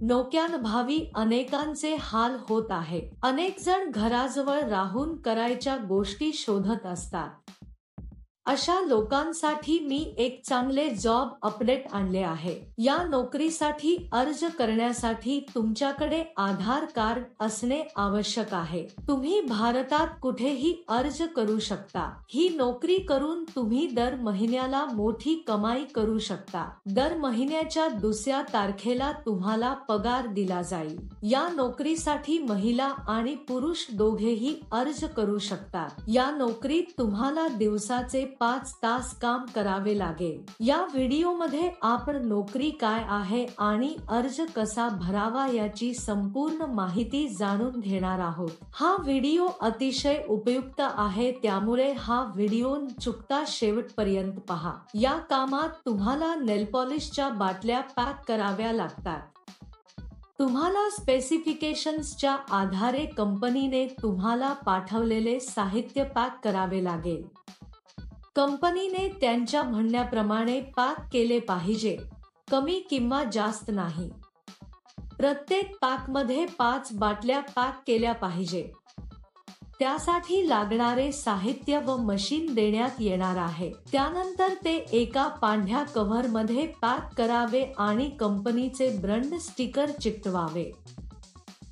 नोकऱ्यांभावी अनेकांचे हाल होत आहे। अनेक जण घराजवळ राहून करायच्या गोष्टी शोधत असतात। अशा लोकांसाठी मी एक चांगले जॉब अपडेट आणले आहे। या नोकरीसाठी अर्ज करण्यासाठी तुमच्याकडे आधार कार्ड असणे आवश्यक आहे। तुम्ही भारतात कुठेही अर्ज करू शकता। ही नोकरी करून तुम्ही दर महिन्याला मोठी कमाई करू शकता। दर महिन्याच्या दुसऱ्या तारखेला तुम्हाला पगार दिला जाईल। या नोकरीसाठी महिला आणि पुरुष दोघेही अर्ज करू शकतात। या नोकरीत तुम्हाला दिवसाचे 5 तास काम करावे लागेल। या व्हिडिओमध्ये आपण नोकरी काय आहे आणि अर्ज कसा भरावा याची संपूर्ण माहिती जाणून घेणार आहोत। हा व्हिडिओ अतिशय उपयुक्त आहे, त्यामुळे हा व्हिडिओ न चुकता शेवटपर्यंत पहा। या कामात तुम्हाला नेल पॉलिशच्या बाटल्या पॅक कराव्या लागतात। तुम्हाला स्पेसिफिकेशन्सच्या आधारे कंपनीने तुम्हाला पाठवलेले साहित्य पॅक करावे लागेल। कंपनीने त्यांच्या म्हणण्याप्रमाणे पॅक केले पाहिजे, कमी किंवा जास्त नाही। प्रत्येक पॅकमध्ये 5 बाटल्या पॅक केल्या पाहिजे। त्यासाठी लागणारे साहित्य व मशीन देण्यात येणार आहे। त्यानंतर ते एका पांढऱ्या कव्हरमध्ये पॅक करावे आणि कंपनीचे ब्रँड स्टिकर चिकटवावे।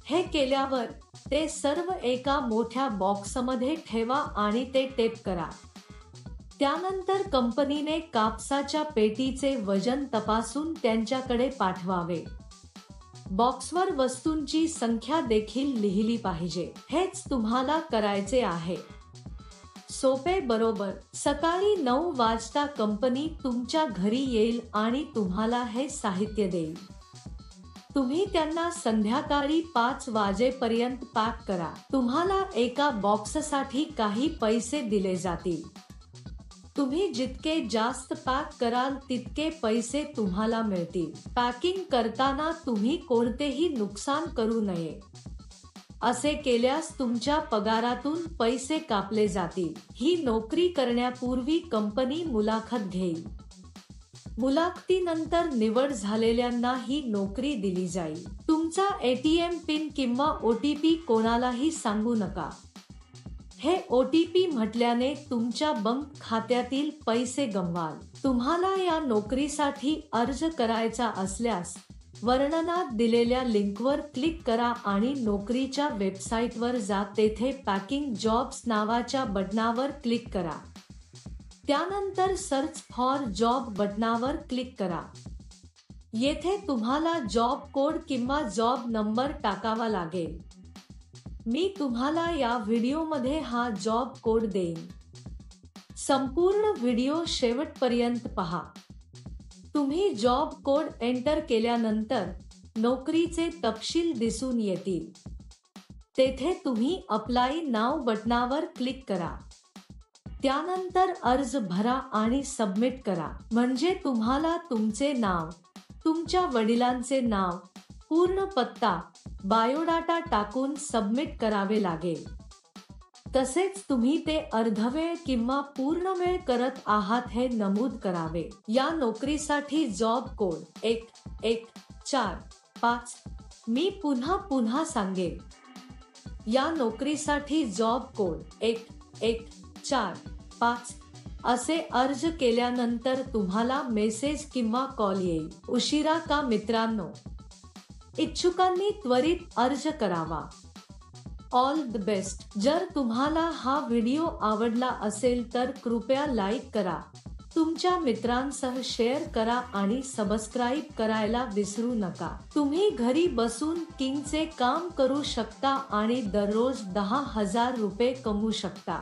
हे केल्यावर ते सर्व एका मोठ्या बॉक्समध्ये ठेवा आणि ते टेप करा। त्यानंतर कंपनीने कापसाच्या पेटीचे वजन तपासून त्यांच्याकडे पाठवावे। बॉक्सवर वस्तूंची संख्या देखील लिहिली पाहिजे। हेच तुम्हाला करायचे आहे। सोपे बरोबर? सकाळी 9 वाजता कंपनी तुमच्या घरी येईल आणि तुम्हाला हे साहित्य देईल। तुम्ही त्यांना संध्याकाळी 5 वाजेपर्यंत पॅक करा। तुम्हाला एका बॉक्ससाठी काही पैसे दिले जातील। तुम्ही जितके जास्त पॅक कराल तितके पैसे तुम्हाला मिळतील। पॅकिंग करताना तुम्ही कोणतेही नुकसान करू नये। असे केल्यास तुमच्या पगारातून पैसे कापले जातील। ही नोकरी करण्यापूर्वी कंपनी मुलाखत घेईल। मुलाखतीनंतर निवड झालेल्यांना ही नोकरी दिली जाईल। तुमचा ATM पिन किंवा OTP कोणालाही सांगू नका। हे OTP म्हटल्याने तुमच्या बँक खात्यातील पैसे गमवाल। तुम्हाला या नोकरीसाठी अर्ज करायचा असल्यास वर्णनात दिलेल्या लिंकवर क्लिक करा आणि नोकरीच्या वेबसाईटवर जा। तेथे पॅकिंग जॉब्स नावाच्या बटणावर क्लिक करा। त्यानंतर सर्च फॉर जॉब बटणावर क्लिक करा। येथे तुम्हाला जॉब कोड किंवा जॉब नंबर टाकावा लागेल। मी तुम्हाला या व्हिडिओमध्ये हा जॉब कोड देईन। संपूर्ण व्हिडिओ शेवटपर्यंत पहा। तुम्ही जॉब कोड एंटर केल्यानंतर नोकरीचे तपशील दिसून येतील। तेथे तुम्ही अप्लाय नाव बटणावर क्लिक करा। त्यानंतर अर्ज भरा आणि सबमिट करा। म्हणजे तुम्हाला तुमचे नाव, तुमच्या वडिलांचे नाव, पूर्ण पत्ता, बायोडाटा टाकून सबमिट करावे लागेल। तसेच तुम्ही ते अर्धवेळ किंवा पूर्ण वेळ करत आहात हे नमूद करावे। या नोकरीसाठी जॉब कोड 1145। मी पुन्हा सांगेन। या नोकरीसाठी जॉब कोड 1145 असे अर्ज केल्यानंतर तुम्हाला मेसेज किंवा कॉल येईल। उशिरा का मित्रांनो? इच्छुकांनी त्वरित अर्ज करावा। All the best. जर तुम्हाला हा व्हिडिओ आवडला असेल तर कृपया लाईक करा, तुमच्या मित्रांसह शेअर करा आणि सबस्क्राईब करायला विसरू नका। तुम्ही घरी बसून किंगचे काम करू शकता आणि दररोज 10,000 रुपये कमवू शकता।